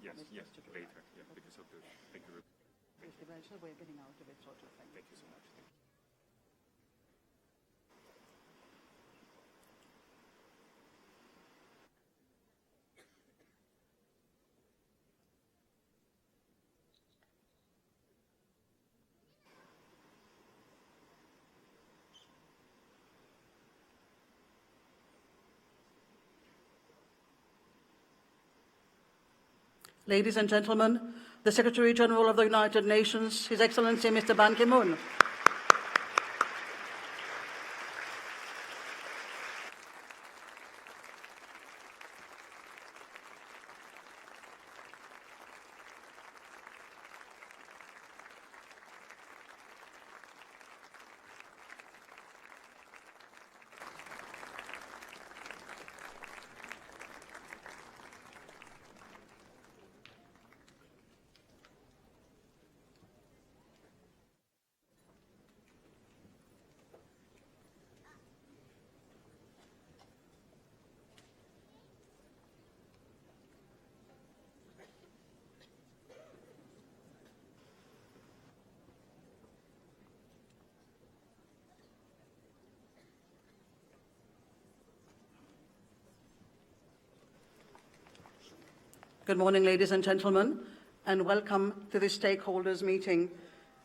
Yes, later, because of the... Thank you. It's the eventual way of getting out of it, sort of thing. Thank you so much. Thank you. Ladies and gentlemen, the Secretary General of the United Nations, His Excellency Mr. Ban Ki-moon. Good morning, ladies and gentlemen, and welcome to this stakeholders meeting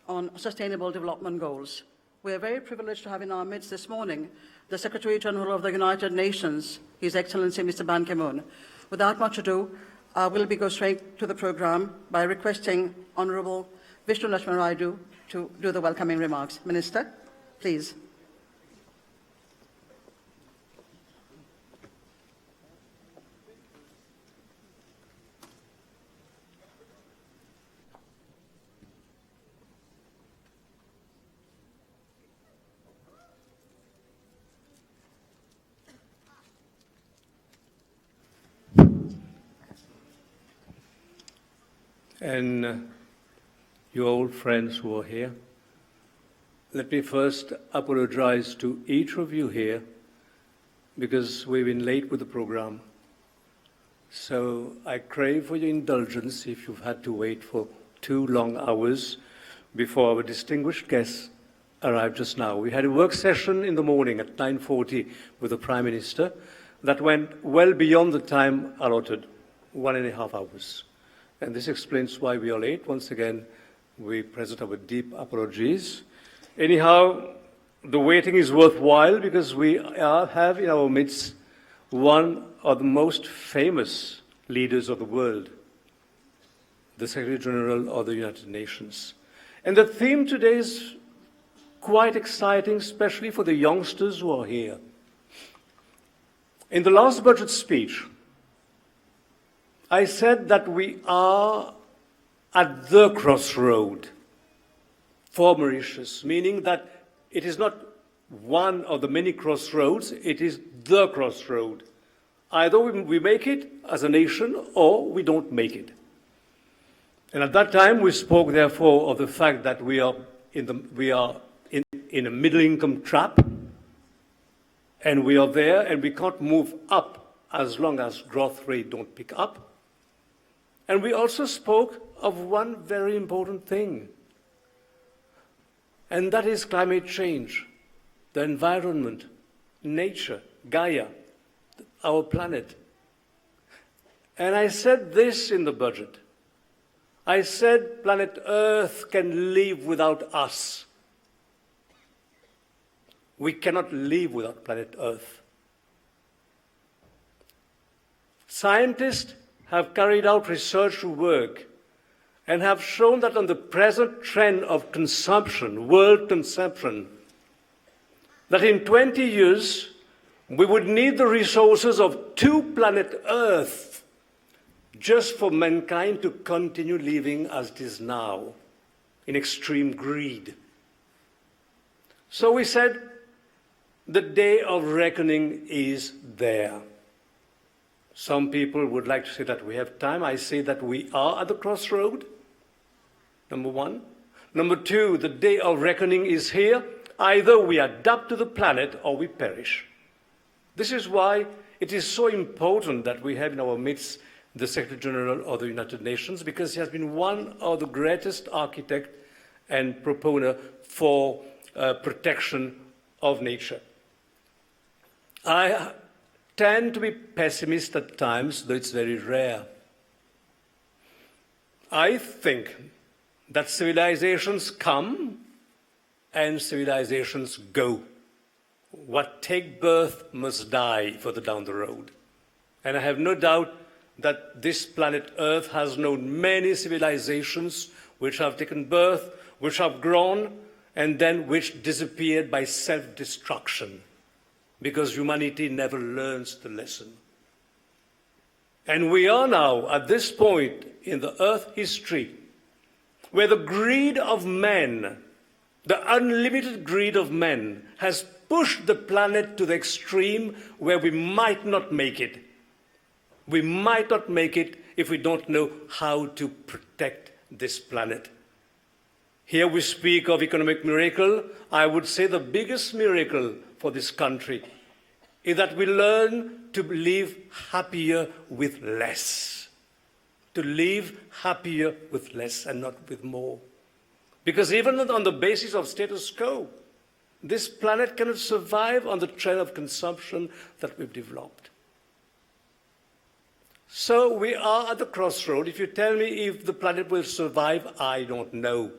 on Sustainable Development Goals. We are very privileged to have in our midst this morning the Secretary General of the United Nations, His Excellency Mr. Ban Ki-moon. Without much ado, I will go straight to the program by requesting Honourable Vishnu Lakshmanaraydu to do the welcoming remarks. Minister, please. And your old friends who are here, let me first apologize to each of you here because we've been late with the program. So I crave for your indulgence if you've had to wait for 2 long hours before our distinguished guests arrived just now. We had a work session in the morning at 9:40 with the Prime Minister that went well beyond the time allotted, 1.5 hours. And this explains why we are late. Once again, we present our deep apologies. Anyhow, the waiting is worthwhile because we have in our midst one of the most famous leaders of the world, the Secretary General of the United Nations. And the theme today is quite exciting, especially for the youngsters who are here. In the last budget speech, I said that we are at the crossroad for Mauritius, meaning that it is not one of the many crossroads, it is the crossroad. Either we make it as a nation or we don't make it. And at that time, we spoke, therefore, of the fact that we are in a middle-income trap, and we are there, and we can't move up as long as growth rate don't pick up. And we also spoke of one very important thing, and that is climate change, the environment, nature, Gaia, our planet. And I said this in the budget. I said planet Earth can live without us. We cannot live without planet Earth. Scientists have carried out research work and have shown that on the present trend of consumption, world consumption, that in 20 years we would need the resources of 2 planet Earth just for mankind to continue living as it is now, in extreme greed. So we said the day of reckoning is there. Some people would like to say that we have time. I say that we are at the crossroad, number one. Number two, the day of reckoning is here. Either we adapt to the planet or we perish. This is why it is so important that we have in our midst the Secretary General of the United Nations, because he has been one of the greatest architects and proponent for protection of nature. I tend to be pessimist at times, though it's very rare. I think that civilizations come and civilizations go. What take birth must die further down the road. And I have no doubt that this planet Earth has known many civilizations which have taken birth, which have grown, and then which disappeared by self-destruction, because humanity never learns the lesson. And we are now at this point in the Earth history where the greed of men, the unlimited greed of men, has pushed the planet to the extreme where we might not make it. We might not make it if we don't know how to protect this planet. Here we speak of economic miracle. I would say the biggest miracle for this country is that we learn to live happier with less. To live happier with less and not with more. Because even on the basis of status quo, this planet cannot survive on the trend of consumption that we've developed. So we are at the crossroad. If you tell me if the planet will survive, I don't know.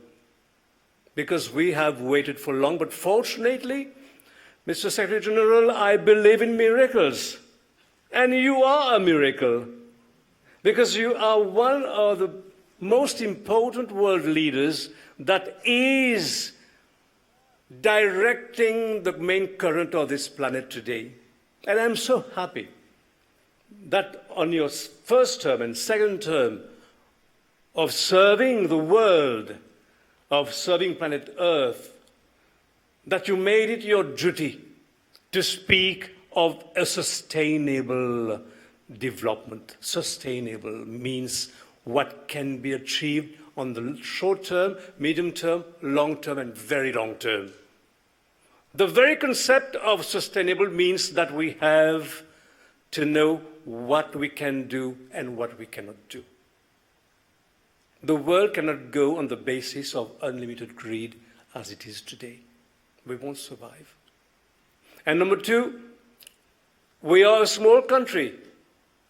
Because we have waited for long. But fortunately, Mr. Secretary General, I believe in miracles. And you are a miracle. Because you are one of the most important world leaders that is directing the main current of this planet today. And I'm so happy that on your first term and second term of serving the world, of serving planet Earth, that you made it your duty to speak of a sustainable development. Sustainable means what can be achieved on the short term, medium term, long term, and very long term. The very concept of sustainable means that we have to know what we can do and what we cannot do. The world cannot go on the basis of unlimited greed as it is today. We won't survive. And number two, we are a small country.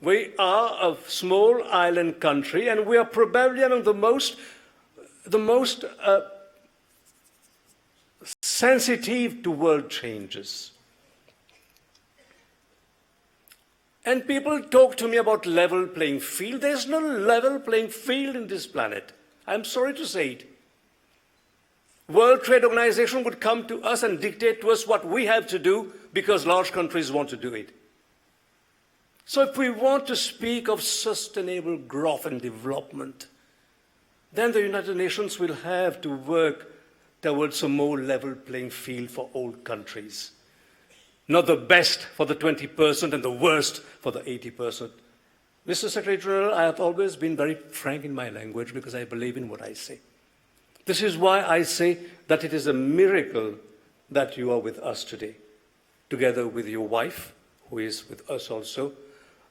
We are a small island country, and we are probably among the most sensitive to world changes. And people talk to me about level playing field. There's no level playing field in this planet. I'm sorry to say it. World Trade Organization would come to us and dictate to us what we have to do because large countries want to do it. So if we want to speak of sustainable growth and development, then the United Nations will have to work towards a more level playing field for all countries. Not the best for the 20% and the worst for the 80%. Mr. Secretary General, I have always been very frank in my language because I believe in what I say. This is why I say that it is a miracle that you are with us today, together with your wife, who is with us also.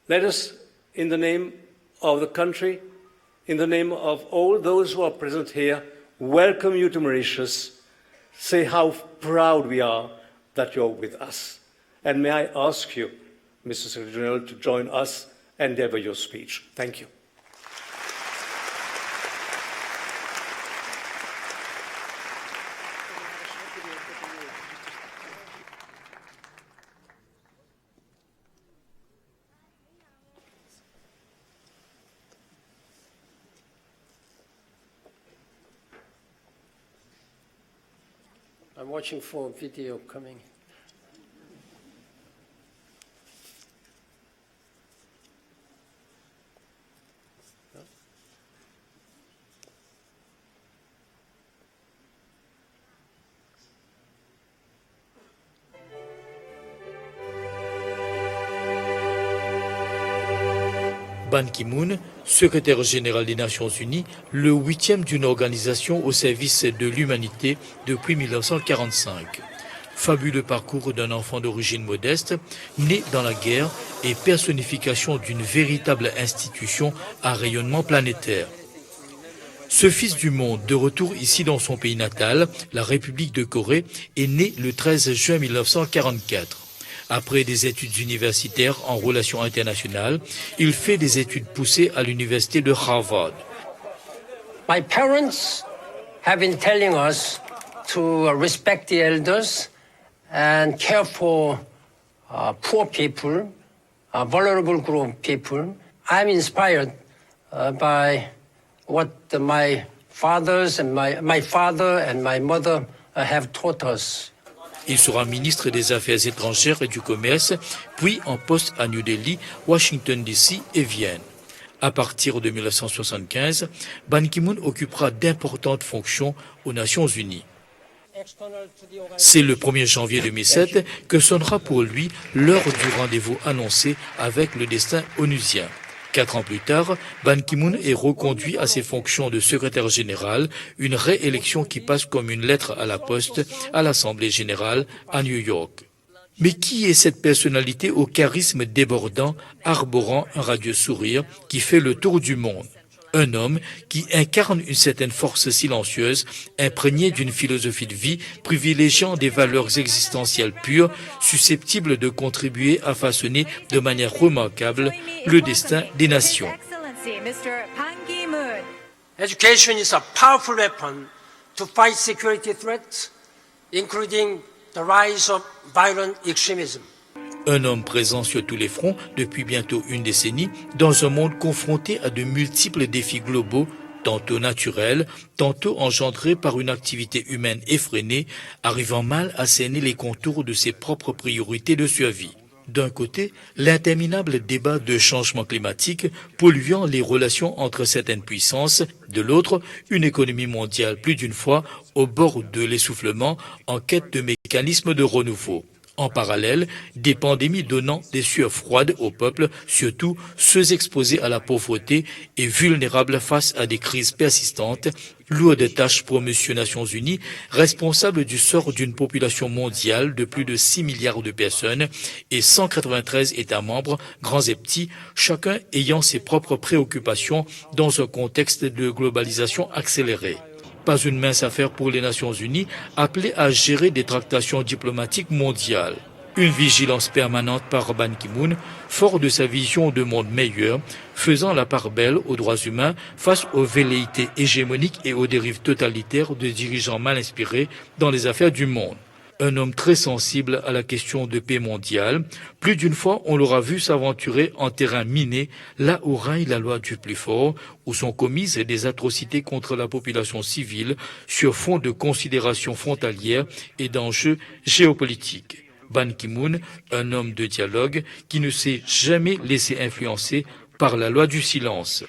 Let us, in the name of the country, in the name of all those who are present here, welcome you to Mauritius, say how proud we are that you're with us. And may I ask you, Mr. Secretary General, to join us and deliver your speech. Thank you. I'm watching for a video coming. Ban Ki-moon, secrétaire général des Nations Unies, le 8e d'une organisation au service de l'humanité depuis 1945. fabuleux parcours d'un enfant d'origine modeste, né dans la guerre et personnification d'une véritable institution à rayonnement planétaire. Ce fils du monde, de retour ici dans son pays natal, la République de Corée, est né le 13 juin 1944. Après des études universitaires en relations internationales, il fait des études poussées à l'université de Harvard. My parents have been telling us to respect the elders and care for poor people, vulnerable group of people. I'm inspired by what my fathers and my father and my mother have taught us. Il sera ministre des Affaires étrangères et du Commerce, puis en poste à New Delhi, Washington DC et Vienne. À partir de 1975, Ban Ki-moon occupera d'importantes fonctions aux Nations Unies. C'est le 1er janvier 2007 que sonnera pour lui l'heure du rendez-vous annoncé avec le destin onusien. 4 ans plus tard, Ban Ki-moon est reconduit à ses fonctions de secrétaire général, une réélection qui passe comme une lettre à la poste à l'Assemblée générale à New York. Mais qui est cette personnalité au charisme débordant, arborant un radieux sourire qui fait le tour du monde? Un homme qui incarne une certaine force silencieuse, imprégnée d'une philosophie de vie, privilégiant des valeurs existentielles pures, susceptibles de contribuer à façonner de manière remarquable le destin des nations. Education is a powerful weapon to fight security threats, including the rise of violent extremism. Un homme présent sur tous les fronts depuis bientôt une décennie, dans un monde confronté à de multiples défis globaux, tantôt naturels, tantôt engendrés par une activité humaine effrénée, arrivant mal à cerner les contours de ses propres priorités de survie. D'un côté, l'interminable débat de changement climatique polluant les relations entre certaines puissances, de l'autre, une économie mondiale plus d'une fois au bord de l'essoufflement en quête de mécanismes de renouveau. En parallèle, des pandémies donnant des sueurs froides au peuple, surtout ceux exposés à la pauvreté et vulnérables face à des crises persistantes, lourde tâche pour Monsieur Nations Unies, responsable du sort d'une population mondiale de plus de 6 milliards de personnes et 193 États membres, grands et petits, chacun ayant ses propres préoccupations dans un contexte de globalisation accélérée. Pas une mince affaire pour les Nations Unies, appelées à gérer des tractations diplomatiques mondiales. Une vigilance permanente par Ban Ki-moon, fort de sa vision de monde meilleur, faisant la part belle aux droits humains face aux velléités hégémoniques et aux dérives totalitaires de dirigeants mal inspirés dans les affaires du monde. Un homme très sensible à la question de paix mondiale. Plus d'une fois, on l'aura vu s'aventurer en terrain miné, là où règne la loi du plus fort, où sont commises des atrocités contre la population civile sur fond de considérations frontalières et d'enjeux géopolitiques. Ban Ki-moon, un homme de dialogue qui ne s'est jamais laissé influencer par la loi du silence.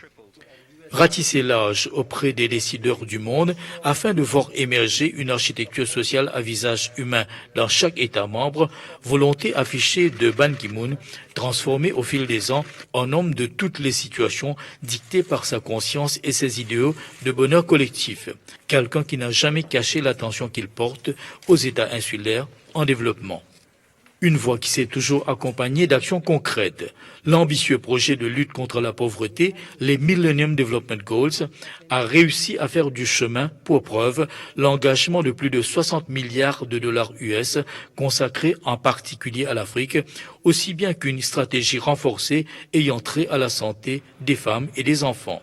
Ratisser l'âge auprès des décideurs du monde afin de voir émerger une architecture sociale à visage humain dans chaque État membre, volonté affichée de Ban Ki-moon, transformée au fil des ans en homme de toutes les situations, dictées par sa conscience et ses idéaux de bonheur collectif. Quelqu'un qui n'a jamais caché l'attention qu'il porte aux États insulaires en développement. Une voie qui s'est toujours accompagnée d'actions concrètes. L'ambitieux projet de lutte contre la pauvreté, les Millennium Development Goals, a réussi à faire du chemin pour preuve l'engagement de plus de 60 milliards de dollars US consacrés en particulier à l'Afrique, aussi bien qu'une stratégie renforcée ayant trait à la santé des femmes et des enfants.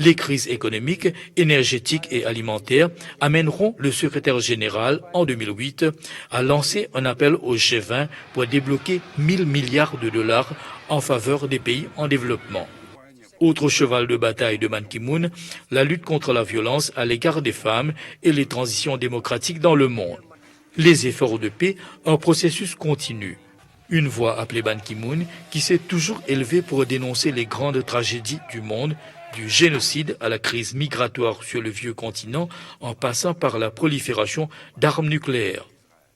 Les crises économiques, énergétiques et alimentaires amèneront le secrétaire général, en 2008, à lancer un appel au G20 pour débloquer 1000 milliards de dollars en faveur des pays en développement. Autre cheval de bataille de Ban Ki-moon, la lutte contre la violence à l'égard des femmes et les transitions démocratiques dans le monde. Les efforts de paix, un processus continu. Une voix appelée Ban Ki-moon qui s'est toujours élevée pour dénoncer les grandes tragédies du monde, du génocide à la crise migratoire sur le vieux continent, en passant par la prolifération d'armes nucléaires.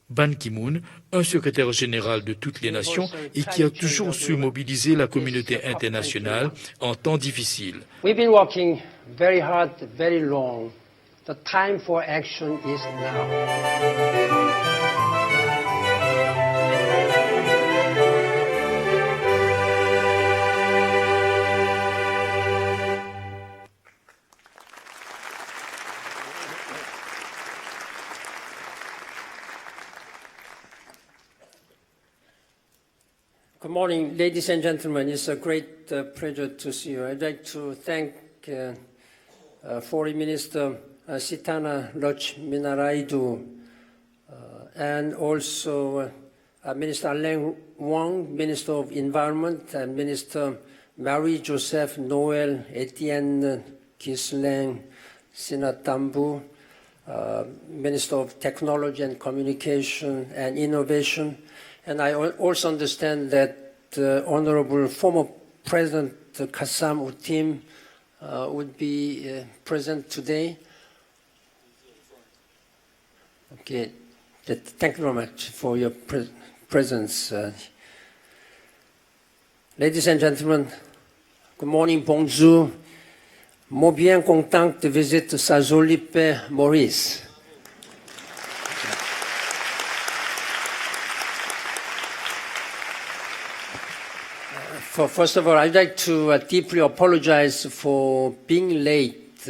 Ban Ki-moon, un secrétaire général de toutes les nations et qui a toujours su mobiliser la communauté internationale en temps difficiles. We've been working very hard, very long. The time for action is now. Good morning, ladies and gentlemen. It's a great pleasure to see you. I'd like to thank Foreign Minister Sitana Lodge-Minaraidu and also Minister Alain Wang, Minister of Environment, and Minister Marie-Joseph Noël Etienne Ghislain Sinatambu, Minister of Technology and Communication and Innovation. And I also understand that Honorable former President Kassam Utim would be present today. Okay, thank you very much for your presence. Ladies and gentlemen, good morning, bonjour. Moi bien content de visiter sa jolie paix Maurice. First of all, I'd like to deeply apologize for being late.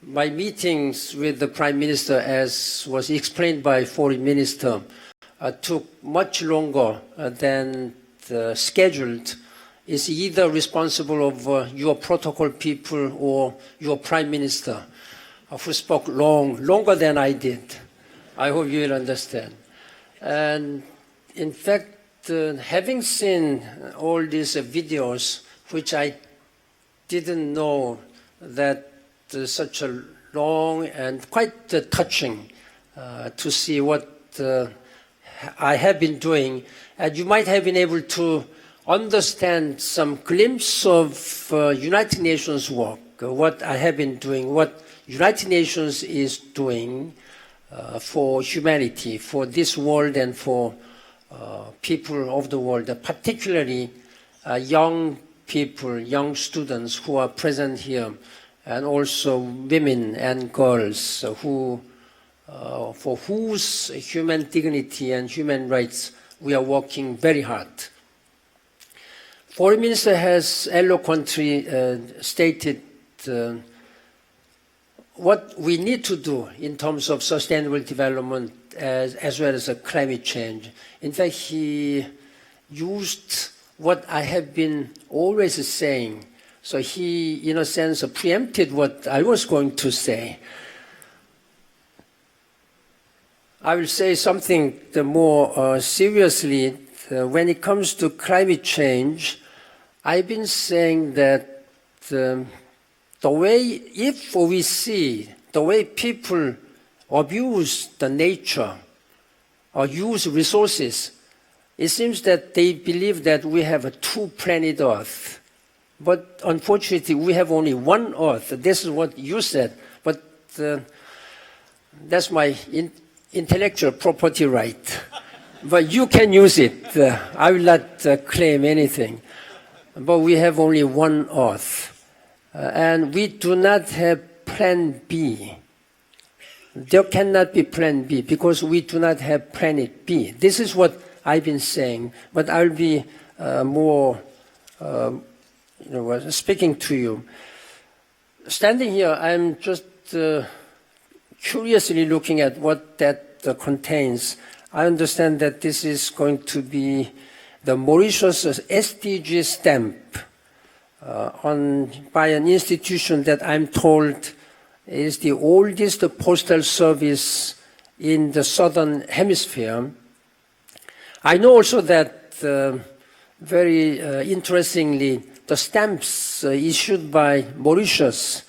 My meetings with the Prime Minister, as was explained by Foreign Minister, took much longer than scheduled. It's either responsible of your protocol people or your Prime Minister, who spoke longer than I did. I hope you will understand. And in fact, having seen all these videos, which I didn't know that such a long and quite touching to see what I have been doing, and you might have been able to understand some glimpse of United Nations work, what I have been doing, what United Nations is doing for humanity, for this world and for people of the world, particularly young people, young students who are present here, and also women and girls who, for whose human dignity and human rights we are working very hard. Foreign Minister has eloquently stated what we need to do in terms of sustainable development as well as climate change. In fact, he used what I have been always saying. So he, in a sense, preempted what I was going to say. I will say something more seriously. When it comes to climate change, I've been saying that the way, if we see the way people abuse the nature or use resources, it seems that they believe that we have a two-planet Earth. But unfortunately, we have only one Earth. This is what you said. But that's my intellectual property right. But you can use it. I will not claim anything. But we have only one Earth. And we do not have Plan B. There cannot be Plan B because we do not have Planet B. This is what I've been saying. But I'll be more speaking to you. Standing here, I'm just curiously looking at what that contains. I understand that this is going to be the Mauritius SDG stamp by an institution that I'm told is the oldest postal service in the southern hemisphere. I know also that, very interestingly, the stamps issued by Mauritius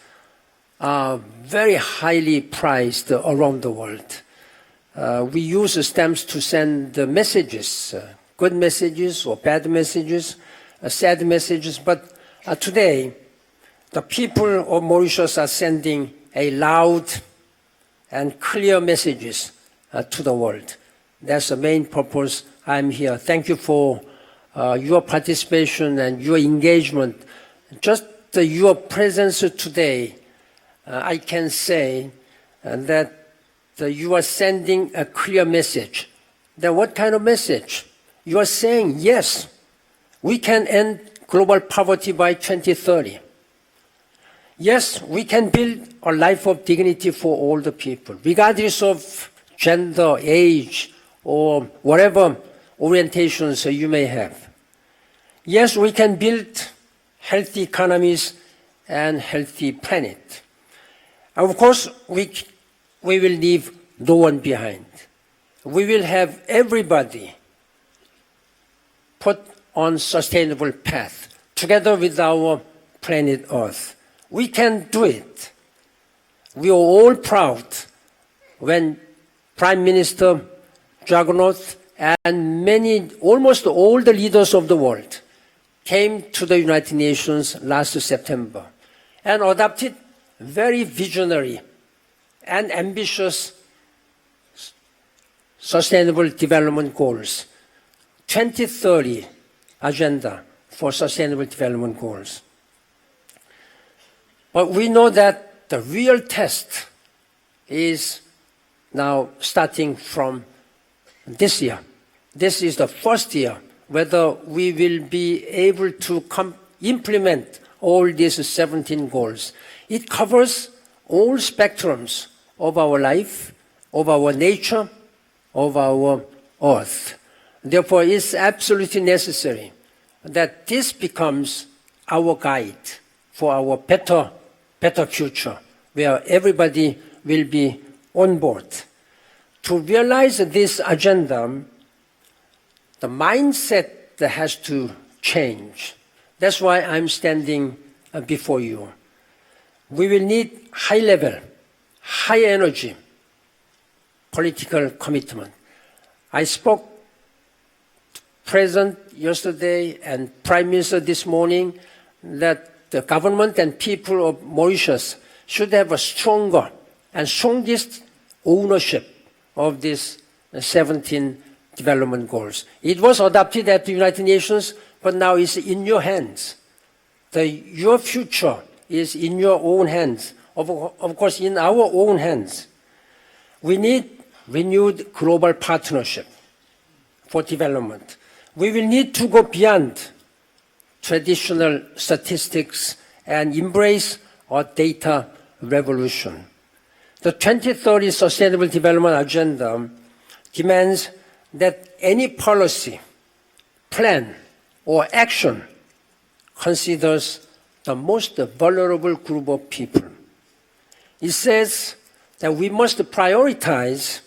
are very highly prized around the world. We use stamps to send messages, good messages or bad messages, sad messages, but today the people of Mauritius are sending a loud and clear messages to the world. That's the main purpose I'm here. Thank you for your participation and your engagement. Just your presence today, I can say that you are sending a clear message. Then what kind of message? You are saying, yes, we can end global poverty by 2030. Yes, we can build a life of dignity for all the people, regardless of gender, age, or whatever orientations you may have. Yes, we can build healthy economies and healthy planet. Of course, we will leave no one behind. We will have everybody put on sustainable path together with our planet Earth. We can do it. We are all proud when Prime Minister Jagannath and almost all the leaders of the world came to the United Nations last September and adopted very visionary and ambitious Sustainable Development Goals, 2030 Agenda for Sustainable Development Goals. But we know that the real test is now starting from this year. This is the first year whether we will be able to implement all these 17 goals. It covers all spectrums of our life, of our nature, of our earth. Therefore, it's absolutely necessary that this becomes our guide for our better future, where everybody will be on board. To realize this agenda, the mindset that has to change. That's why I'm standing before you. We will need high level, high energy, political commitment. I spoke to President yesterday and Prime Minister this morning that the government and people of Mauritius should have a stronger and strongest ownership of these 17 development goals. It was adopted at the United Nations, but now it's in your hands. Your future is in your own hands, of course in our own hands. We need renewed global partnership for development. We will need to go beyond traditional statistics and embrace a data revolution. The 2030 Sustainable Development Agenda demands that any policy, plan, or action considers the most vulnerable group of people. It says that we must prioritize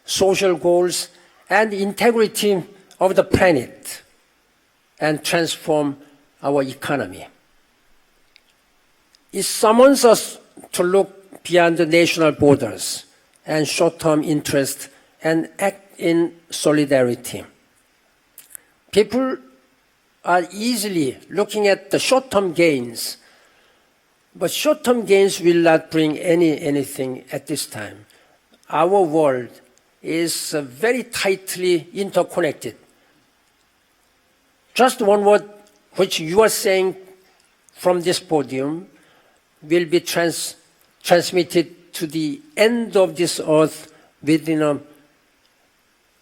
social goals and integrity of the planet and transform our economy. It summons us to look beyond the national borders and short-term interest and act in solidarity. People are easily looking at the short-term gains, but short-term gains will not bring anything at this time. Our world is very tightly interconnected. Just one word which you are saying from this podium will be transmitted to the end of this earth within a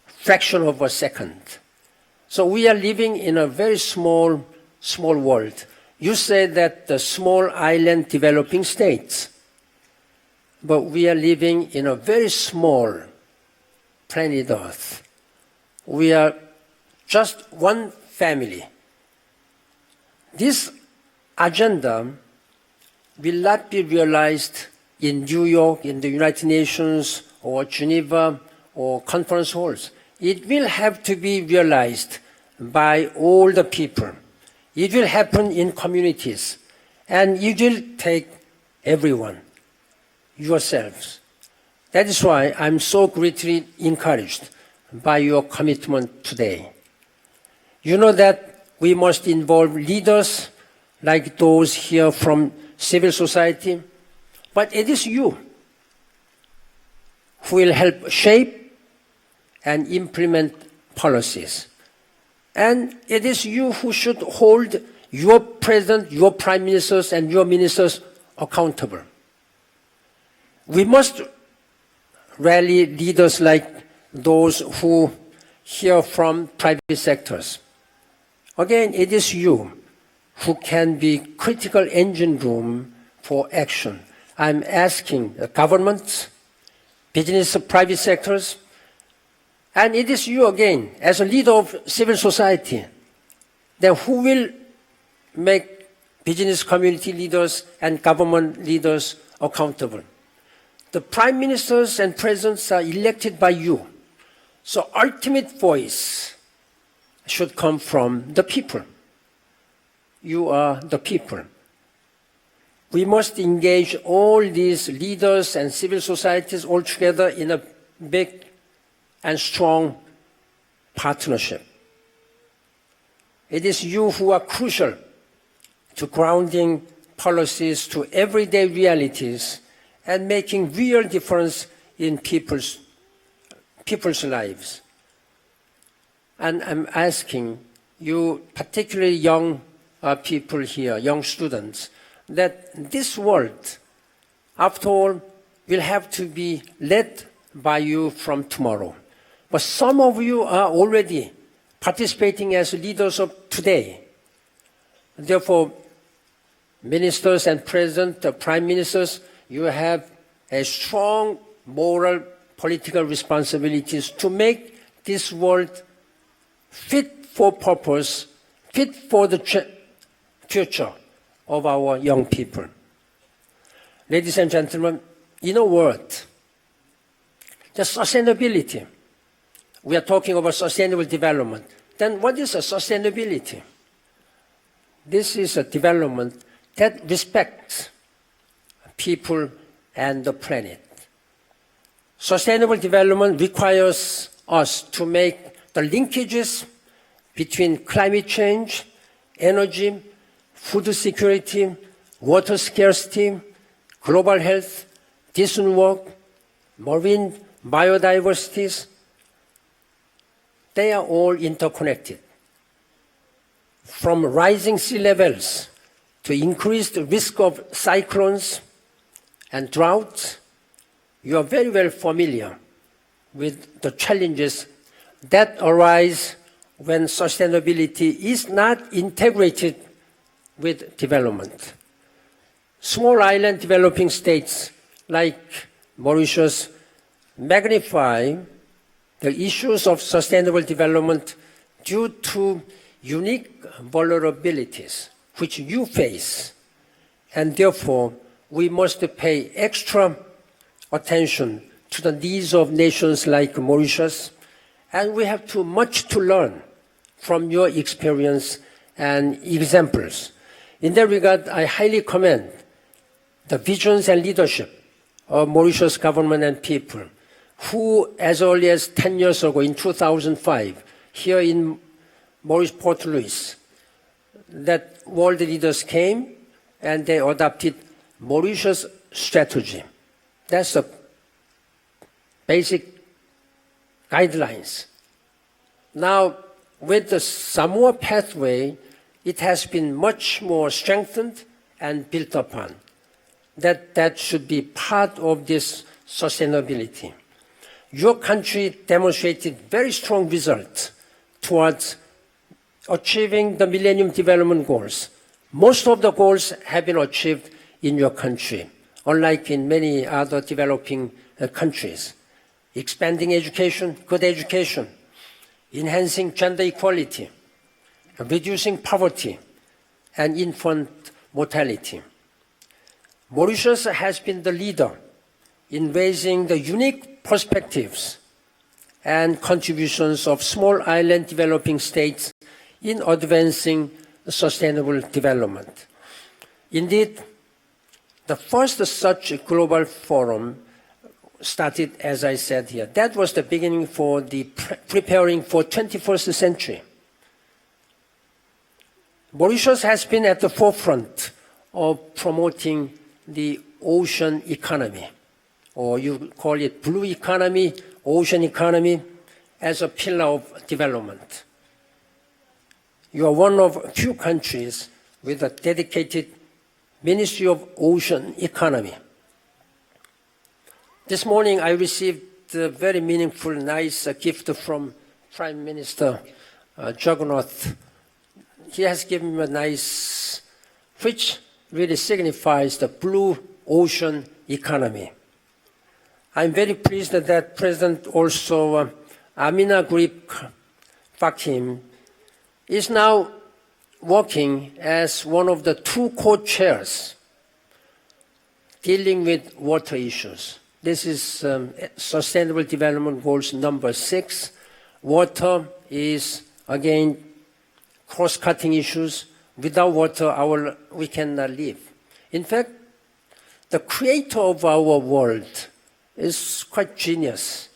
fraction of a second. So we are living in a very small world. You say that the small island developing states, but we are living in a very small planet Earth. We are just one family. This agenda will not be realized in New York, in the United Nations, or Geneva, or conference halls. It will have to be realized by all the people. It will happen in communities, and it will take everyone, yourselves. That is why I'm so greatly encouraged by your commitment today. You know that we must involve leaders like those here from civil society, but it is you who will help shape and implement policies. And it is you who should hold your president, your prime ministers, and your ministers accountable. We must rally leaders like those who hear from private sectors. Again, it is you who can be critical engine room for action. I'm asking the governments, business, private sectors, and it is you again, as a leader of civil society. then who will make business community leaders and government leaders accountable? The prime ministers and presidents are elected by you. So ultimate voice should come from the people. You are the people. We must engage all these leaders and civil societies all together in a big and strong partnership. It is you who are crucial to grounding policies to everyday realities and making real difference in people's lives. And I'm asking you, particularly young people here, young students, that this world, after all, will have to be led by you from tomorrow. But some of you are already participating as leaders of today. Therefore, ministers and presidents, prime ministers, you have a strong moral, political responsibilities to make this world fit for purpose, fit for the future of our young people. Ladies and gentlemen, in a word, the sustainability. We are talking about sustainable development. Then what is a sustainability? This is a development that respects people and the planet. Sustainable development requires us to make the linkages between climate change, energy, food security, water scarcity, global health, decent work, marine biodiversity. They are all interconnected. From rising sea levels to increased risk of cyclones and droughts, you are very well familiar with the challenges that arise when sustainability is not integrated with development. Small island developing states like Mauritius magnify the issues of sustainable development due to unique vulnerabilities which you face, and therefore we must pay extra attention to the needs of nations like Mauritius, and we have much to learn from your experience and examples. In that regard, I highly commend the visions and leadership of Mauritius government and people, who as early as 10 years ago in 2005, here in Maurice Port Louis, that world leaders came and they adopted Mauritius strategy. That's the basic guidelines. Now, with the Samoa pathway, it has been much more strengthened and built upon. That should be part of this sustainability. Your country demonstrated very strong results towards achieving the Millennium Development Goals. Most of the goals have been achieved in your country, unlike in many other developing countries. Expanding education, good education, enhancing gender equality, reducing poverty, and infant mortality. Mauritius has been the leader in raising the unique perspectives and contributions of small island developing states in advancing sustainable development. Indeed, the first such global forum started, as I said here. That was the beginning for the preparing for 21st century. Mauritius has been at the forefront of promoting the ocean economy, or you call it blue economy, ocean economy, as a pillar of development. You are one of few countries with a dedicated Ministry of Ocean Economy. This morning I received a very meaningful, nice gift from Prime Minister Jagannath. He has given me a nice, which really signifies the blue ocean economy. I'm very pleased that President also Amina Grip Fakim is now working as one of the two co-chairs dealing with water issues. This is Sustainable Development Goals number 6. Water is, again, cross-cutting issues. Without water, we cannot live. In fact, the creator of our world is quite genius.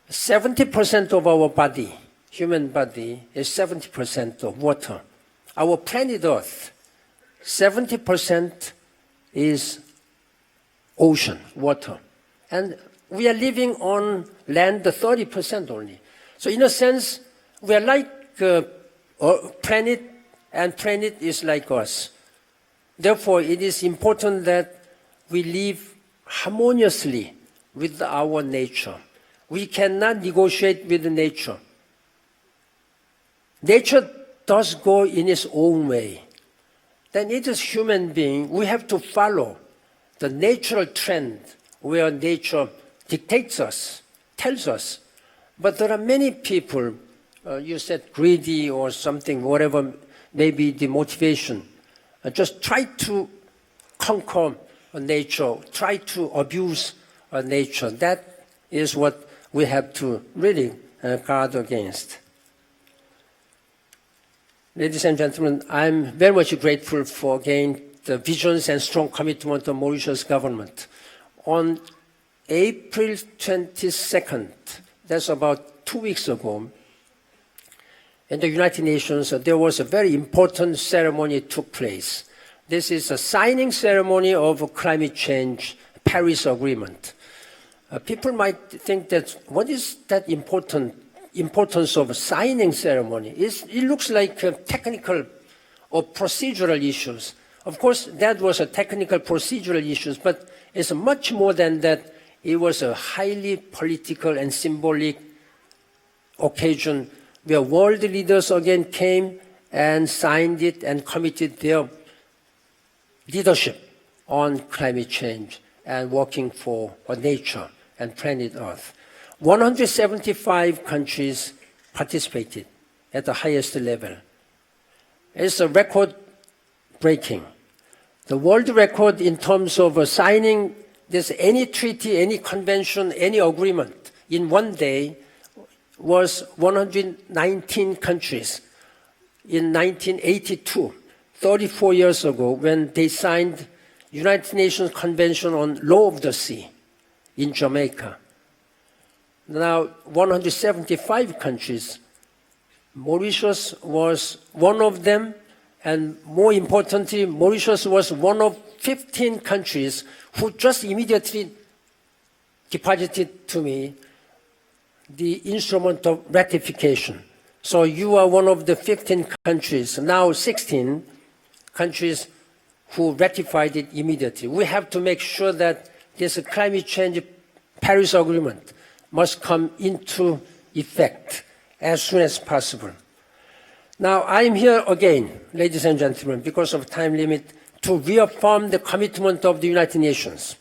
70% of our body, human body, is 70% of water. Our planet Earth, 70% is ocean, water. And we are living on land, 30% only. So in a sense, we are like a planet, and planet is like us. Therefore, it is important that we live harmoniously with our nature. We cannot negotiate with nature. Nature does go in its own way. Then it is human being, we have to follow the natural trend where nature dictates us, tells us. But there are many people, you said greedy or something, whatever may be the motivation, just try to conquer nature, try to abuse nature. That is what we have to really guard against. Ladies and gentlemen, I'm very much grateful for, again, the visions and strong commitment of Mauritius government. On April 22nd, that's about 2 weeks ago, in the United Nations, there was a very important ceremony that took place. This is a signing ceremony of a climate change Paris Agreement. People might think that what is that importance of a signing ceremony? It looks like technical or procedural issues. Of course, that was a technical procedural issues, but it's much more than that. It was a highly political and symbolic occasion where world leaders again came and signed it and committed their leadership on climate change and working for nature and planet Earth. 175 countries participated at the highest level. It's a record breaking. The world record in terms of signing this any treaty, any convention, any agreement in one day was 119 countries in 1982, 34 years ago, when they signed United Nations Convention on Law of the Sea in Jamaica. Now, 175 countries. Mauritius was one of them, and more importantly, Mauritius was one of 15 countries who just immediately deposited to me the instrument of ratification. So you are one of the 15 countries, now 16 countries who ratified it immediately. We have to make sure that this climate change Paris Agreement must come into effect as soon as possible. Now, I'm here again, ladies and gentlemen, because of time limit, to reaffirm the commitment of the United Nations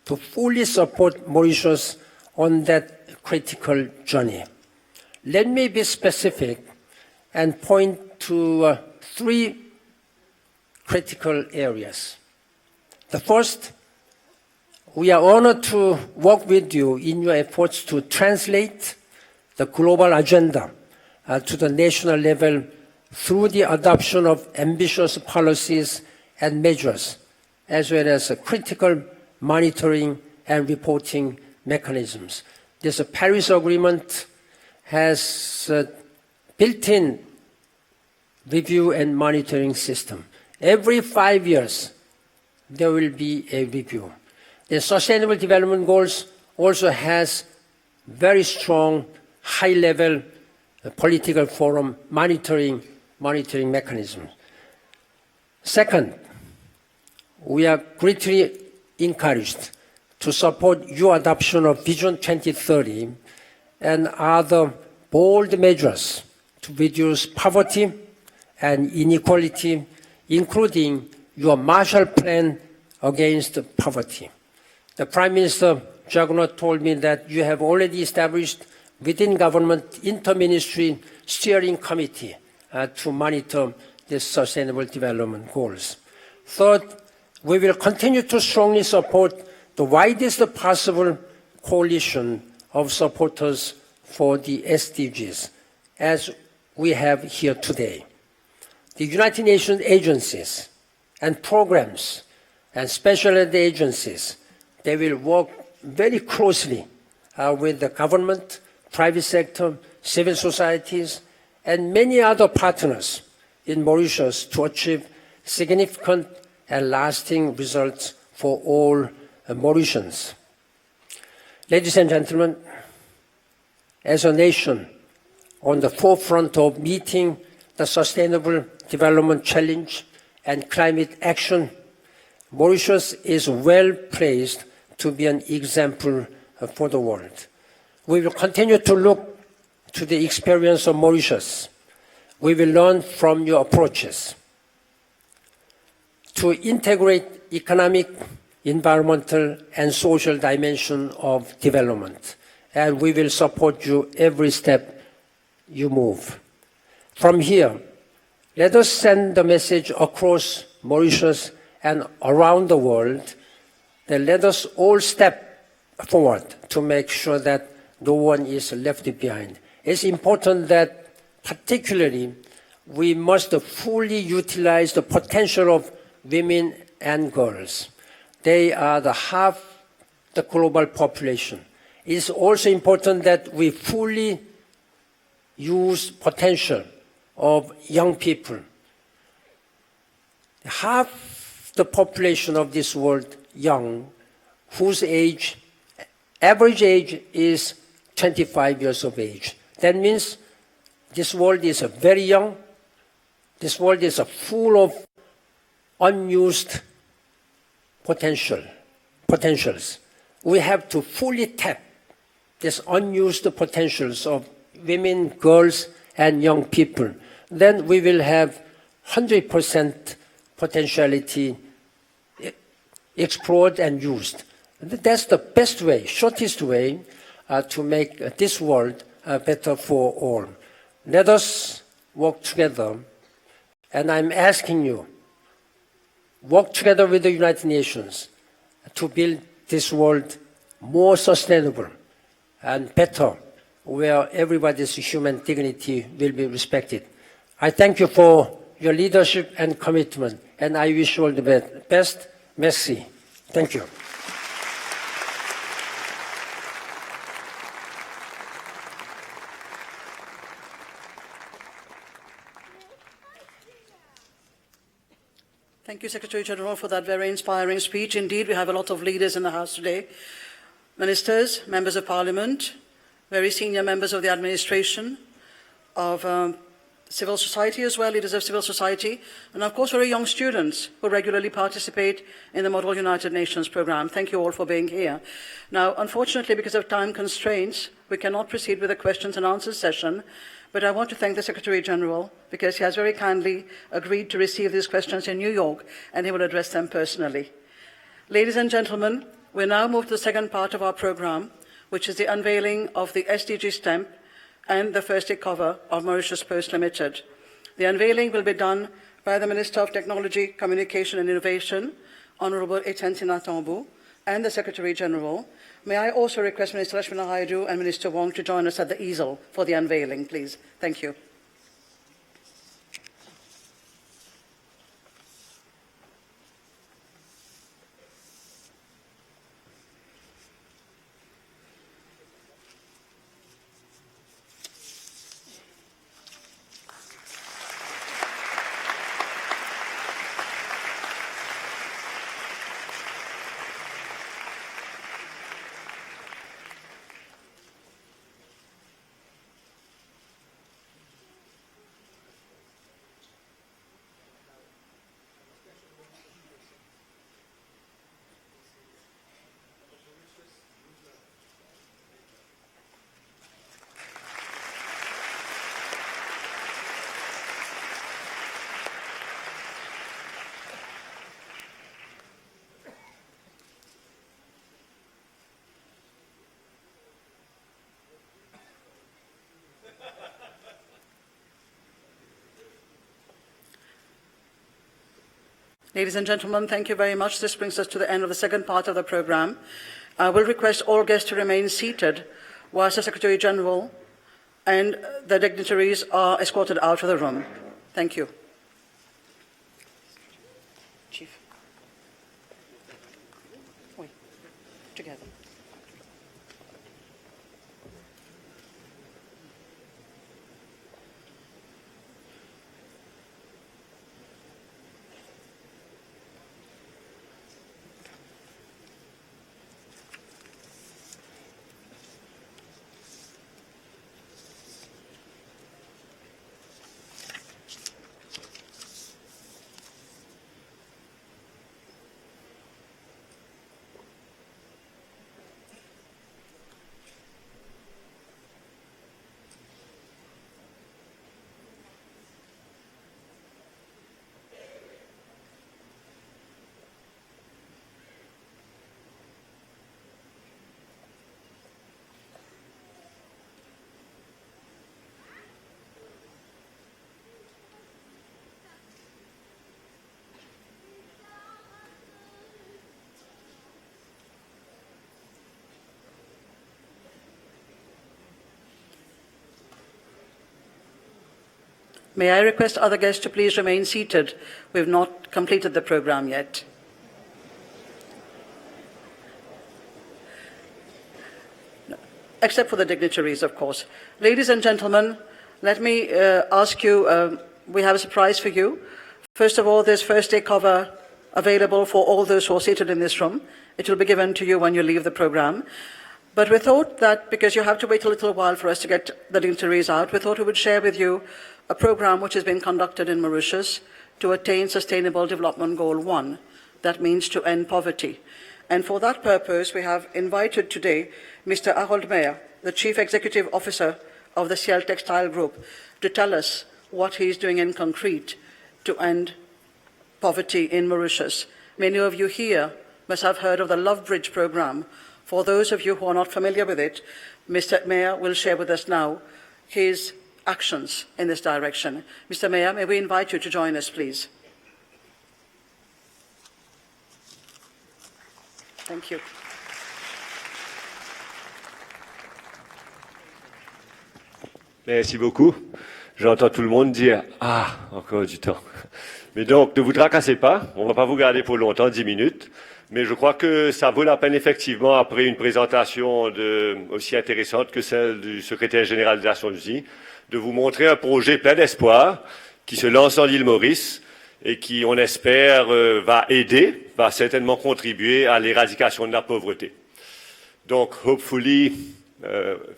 to fully support Mauritius on that critical journey. Let me be specific and point to 3 critical areas. The first, we are honored to work with you in your efforts to translate the global agenda to the national level through the adoption of ambitious policies and measures, as well as critical monitoring and reporting mechanisms. This Paris Agreement has a built-in review and monitoring system. Every 5 years, there will be a review. The Sustainable Development Goals also has very strong, high-level political forum monitoring mechanisms. Second, we are greatly encouraged to support your adoption of Vision 2030 and other bold measures to reduce poverty and inequality, including your Marshall Plan against poverty. The Prime Minister Jagannathan told me that you have already established within government inter-ministry steering committee to monitor the Sustainable Development Goals. Third, we will continue to strongly support the widest possible coalition of supporters for the SDGs, as we have here today. The United Nations agencies and programs and special aid agencies, they will work very closely with the government, private sector, civil societies, and many other partners in Mauritius to achieve significant and lasting results for all Mauritians. Ladies and gentlemen, as a nation on the forefront of meeting the Sustainable Development Challenge and climate action, Mauritius is well placed to be an example for the world. We will continue to look to the experience of Mauritius. We will learn from your approaches to integrate economic, environmental, and social dimension of development, and we will support you every step you move. From here, let us send the message across Mauritius and around the world that let us all step forward to make sure that no one is left behind. It's important that particularly we must fully utilize the potential of women and girls. They are the half the global population. It's also important that we fully use potential of young people. Half the population of this world young, whose average age is 25 years of age. That means this world is very young. This world is full of unused potentials. We have to fully tap these unused potentials of women, girls, and young people. Then we will have 100% potentiality explored and used. That's the best way, shortest way to make this world better for all. Let us work together, and I'm asking you, work together with the United Nations to build this world more sustainable and better, where everybody's human dignity will be respected. I thank you for your leadership and commitment, and I wish you all the best. Merci. Thank you. Thank you, Secretary General, for that very inspiring speech. Indeed, we have a lot of leaders in the House today. Ministers, members of Parliament, very senior members of the administration, of civil society as well, leaders of civil society, and of course very young students who regularly participate in the Model United Nations program. Thank you all for being here. Now, unfortunately, because of time constraints, we cannot proceed with the questions and answers session, but I want to thank the Secretary General because he has very kindly agreed to receive these questions in New York, and he will address them personally. Ladies and gentlemen, we now move to the second part of our program, which is the unveiling of the SDG stamp and the first cover of Mauritius Post Limited. The unveiling will be done by the Minister of Technology, Communication and Innovation, Honorable Etentina Tambu, and the Secretary General. May I also request Minister Lashmana Haidu and Minister Wong to join us at the easel for the unveiling, please. Thank you. Ladies and gentlemen, thank you very much. This brings us to the end of the second part of the programme. I will request all guests to remain seated whilst the Secretary-General and the dignitaries are escorted out of the room. Thank you. Chief. Wait. Together. May I request other guests to please remain seated? We have not completed the programme yet. Except for the dignitaries, of course. Ladies and gentlemen, let me ask you, we have a surprise for you. First of all, there's first day cover available for all those who are seated in this room. It will be given to you when you leave the programme. But we thought that because you have to wait a little while for us to get the dignitaries out, we thought we would share with you a programme which has been conducted in Mauritius to attain Sustainable Development Goal 1. That means to end poverty. And for that purpose, we have invited today Mr. Harold Meyer, the Chief Executive Officer of the Ciel Textile Group, to tell us what he's doing in concrete to end poverty in Mauritius. Many of you here must have heard of the Love Bridge programme. For those of you who are not familiar with it, Mr. Meyer will share with us now his actions in this direction. Mr. Meyer, may we invite you to join us, please? Thank you. Merci beaucoup. J'entends tout le monde dire « Ah, encore du temps ». Mais donc, ne vous tracassez pas, on ne va pas vous garder pour longtemps, 10 minutes. Mais je crois que ça vaut la peine effectivement, après une présentation aussi intéressante que celle du secrétaire général des Nations Unies, de vous montrer un projet plein d'espoir qui se lance dans l'île Maurice et qui, on espère, va aider, va certainement contribuer à l'éradication de la pauvreté. Donc, hopefully,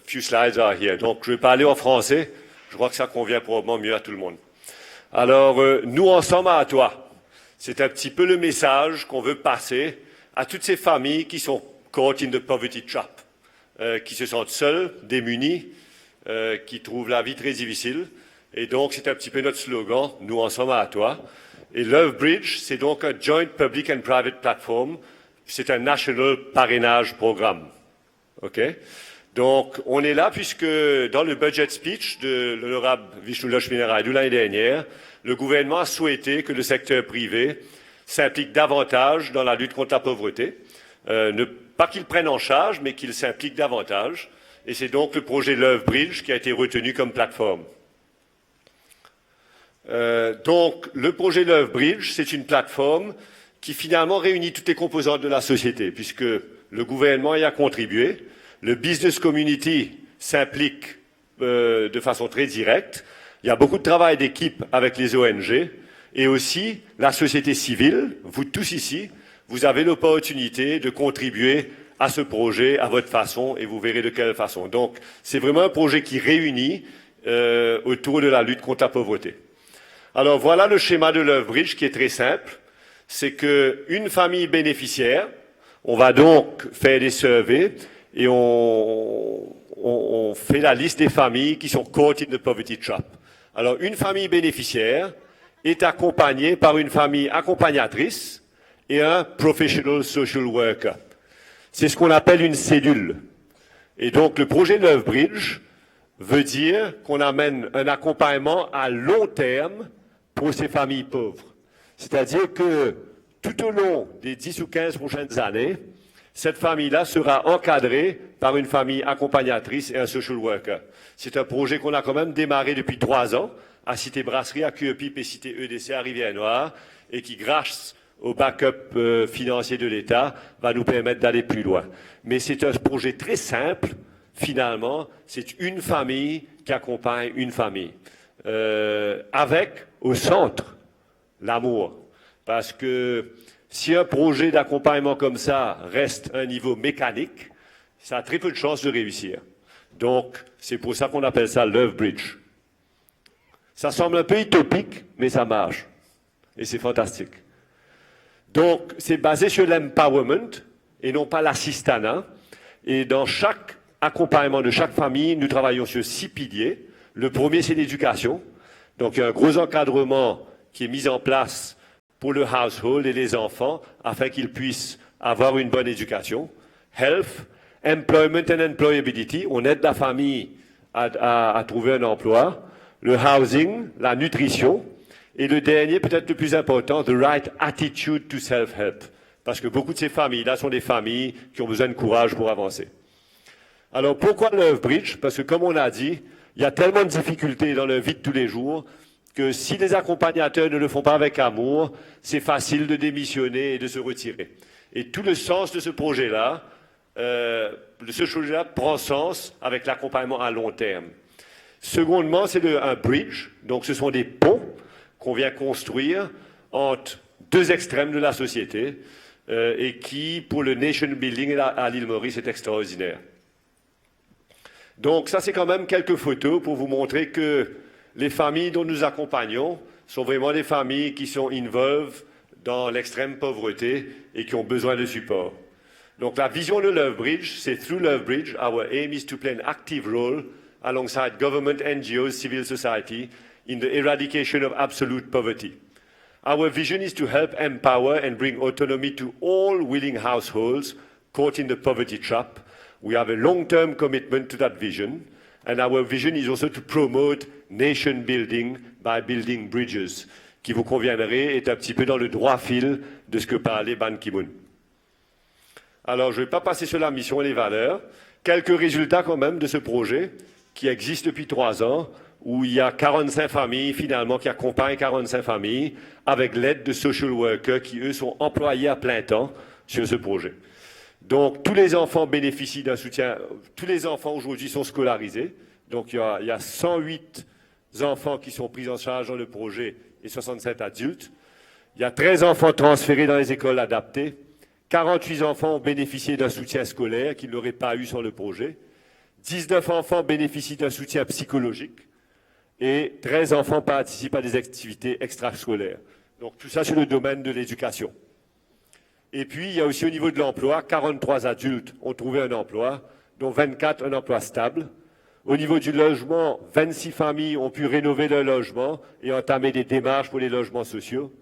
few slides are here. Donc, je vais parler en français. Je crois que ça convient probablement mieux à tout le monde. Alors, nous ensemble à toi. C'est un petit peu le message qu'on veut passer à toutes ces familles qui sont caught in the poverty trap, qui se sentent seules, démunies, qui trouvent la vie très difficile. Et donc, c'est un petit peu notre slogan, nous ensemble à toi. Et Love Bridge, c'est donc un Joint Public and Private Platform. C'est un National Parrainage Programme. OK? Donc, on est là puisque dans le budget speech de l'honorable Vishnu Lakshminarayan l'année dernière, le gouvernement a souhaité que le secteur privé s'implique davantage dans la lutte contre la pauvreté. Pas qu'il prenne en charge, mais qu'il s'implique davantage. Et c'est donc le projet Love Bridge qui a été retenu comme plateforme. Donc, le projet Love Bridge, c'est une plateforme qui finalement réunit toutes les composantes de la société, puisque le gouvernement y a contribué. Le business community s'implique de façon très directe. Il y a beaucoup de travail d'équipe avec les ONG et aussi la société civile. Vous tous ici, vous avez l'opportunité de contribuer à ce projet à votre façon et vous verrez de quelle façon. Donc, c'est vraiment un projet qui réunit autour de la lutte contre la pauvreté. Alors, voilà le schéma de Love Bridge qui est très simple. C'est qu'une famille bénéficiaire, on va donc faire des surveys et on fait la liste des familles qui sont caught in the poverty trap. Alors, une famille bénéficiaire est accompagnée par une famille accompagnatrice et un professional social worker. C'est ce qu'on appelle une cellule. Et donc, le projet Love Bridge veut dire qu'on amène un accompagnement à long terme pour ces familles pauvres. C'est-à-dire que tout au long des 10 ou 15 prochaines années, cette famille-là sera encadrée par une famille accompagnatrice et un social worker. C'est un projet qu'on a quand même démarré depuis 3 ans à Cité Brasserie, à QEPIP et Cité EDC à Rivière-Noire et qui, grâce au backup financier de l'État, va nous permettre d'aller plus loin. Mais c'est un projet très simple, finalement. C'est une famille qui accompagne une famille. Avec, au centre, l'amour. Parce que si un projet d'accompagnement comme ça reste à un niveau mécanique, ça a très peu de chances de réussir. Donc, c'est pour ça qu'on appelle ça Love Bridge. Ça semble un peu utopique, mais ça marche. Et c'est fantastique. Donc, c'est basé sur l'empowerment et non pas l'assistanat. Et dans chaque accompagnement de chaque famille, nous travaillons sur 6 piliers. Le premier, c'est l'éducation. Donc, il y a un gros encadrement qui est mis en place pour le household et les enfants afin qu'ils puissent avoir une bonne éducation. Health, employment and employability. On aide la famille à trouver un emploi. Le housing, la nutrition. Et le dernier, peut-être le plus important, the right attitude to self-help. Parce que beaucoup de ces familles-là sont des familles qui ont besoin de courage pour avancer. Alors, pourquoi Love Bridge? Parce que, comme on a dit, il y a tellement de difficultés dans la vie de tous les jours que si les accompagnateurs ne le font pas avec amour, c'est facile de démissionner et de se retirer. Et tout le sens de ce projet-là, prend sens avec l'accompagnement à long terme. Secondement, c'est un bridge, donc ce sont des ponts qu'on vient construire entre 2 extrêmes de la société et qui, pour le nation building à l'île Maurice, est extraordinaire. Donc ça, c'est quand même quelques photos pour vous montrer que les familles dont nous accompagnons sont vraiment des familles qui sont involved dans l'extrême pauvreté et qui ont besoin de support. Donc la vision de Love Bridge, c'est through Love Bridge, our aim is to play an active role alongside government, NGOs, civil society in the eradication of absolute poverty. Our vision is to help empower and bring autonomy to all willing households caught in the poverty trap. We have a long-term commitment to that vision, and our vision is also to promote nation building by building bridges, qui vous conviendrait est un petit peu dans le droit fil de ce que parlait Ban Ki-moon. Alors, je ne vais pas passer sur la mission et les valeurs. Quelques résultats quand même de ce projet qui existe depuis 3 ans, où il y a 45 familles finalement qui accompagnent 45 familles avec l'aide de social workers qui, eux, sont employés à plein temps sur ce projet. Donc, tous les enfants bénéficient d'un soutien. Tous les enfants aujourd'hui sont scolarisés. Donc, il y a 108 enfants qui sont pris en charge dans le projet et 67 adultes. Il y a 13 enfants transférés dans les écoles adaptées. 48 enfants ont bénéficié d'un soutien scolaire qu'ils n'auraient pas eu sans le projet. 19 enfants bénéficient d'un soutien psychologique. Et 13 enfants participent à des activités extrascolaires. Donc, tout ça sur le domaine de l'éducation. Et puis, il y a aussi au niveau de l'emploi, 43 adultes ont trouvé un emploi, dont 24 un emploi stable. Au niveau du logement, 26 familles ont pu rénover leur logement et entamer des démarches pour les logements sociaux.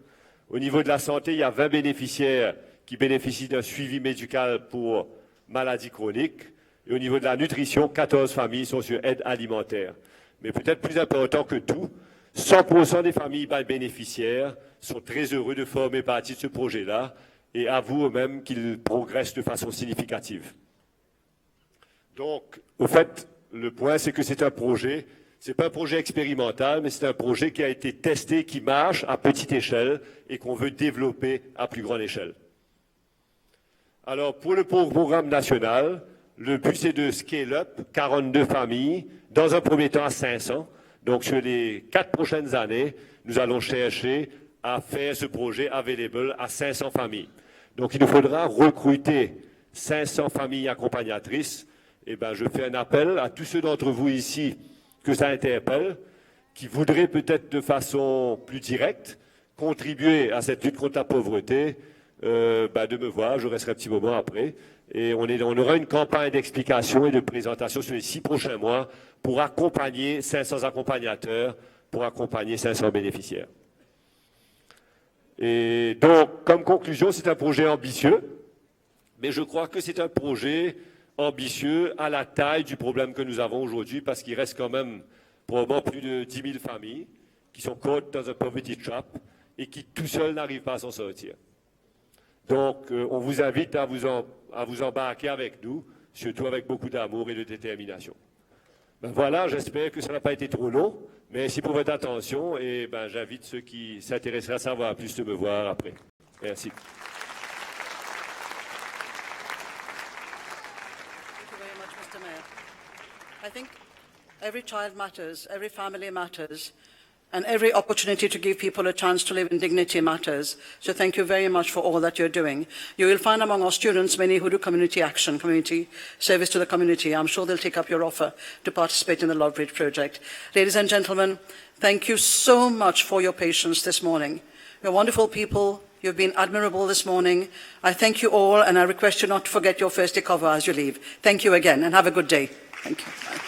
Au niveau de la santé, il y a 20 bénéficiaires qui bénéficient d'un suivi médical pour maladies chroniques. Et au niveau de la nutrition, 14 familles sont sur aide alimentaire. Mais peut-être plus important que tout, 100% des familles bénéficiaires sont très heureux de former partie de ce projet-là et avouent eux-mêmes qu'ils progressent de façon significative. Donc, au fait, le point, c'est que c'est un projet, c'est pas un projet expérimental, mais c'est un projet qui a été testé, qui marche à petite échelle et qu'on veut développer à plus grande échelle. Alors, pour le programme national, le but, c'est de scale up 42 familles, dans un premier temps à 500. Donc, sur les 4 prochaines années, nous allons chercher à faire ce projet available à 500 familles. Donc, il nous faudra recruter 500 familles accompagnatrices. Eh bien, je fais un appel à tous ceux d'entre vous ici que ça interpelle, qui voudraient peut-être de façon plus directe contribuer à cette lutte contre la pauvreté, de me voir, je resterai un petit moment après. Et on aura une campagne d'explication et de présentation sur les 6 prochains mois pour accompagner 500 accompagnateurs, pour accompagner 500 bénéficiaires. Et donc, comme conclusion, c'est un projet ambitieux, mais je crois que c'est un projet ambitieux à la taille du problème que nous avons aujourd'hui, parce qu'il reste quand même probablement plus de 10 000 familles qui sont caught dans un poverty trap, et qui tout seul n'arrivent pas à s'en sortir. Donc, on vous invite à vous embarquer avec nous, surtout avec beaucoup d'amour et de détermination. Ben voilà, j'espère que ça n'a pas été trop long. Merci pour votre attention et ben, j'invite ceux qui s'intéresseraient à savoir plus de me voir après. Merci. Thank you very much, Mr. Mayor. I think every child matters, every family matters, and every opportunity to give people a chance to live in dignity matters. So thank you very much for all that you're doing. You will find among our students many who do community action, community service to the community. I'm sure they'll take up your offer to participate in the Love Bridge project. Ladies and gentlemen, thank you so much for your patience this morning. You're wonderful people. You've been admirable this morning. I thank you all, and I request you not to forget your first cover as you leave. Thank you again, and have a good day. Thank you. Bye.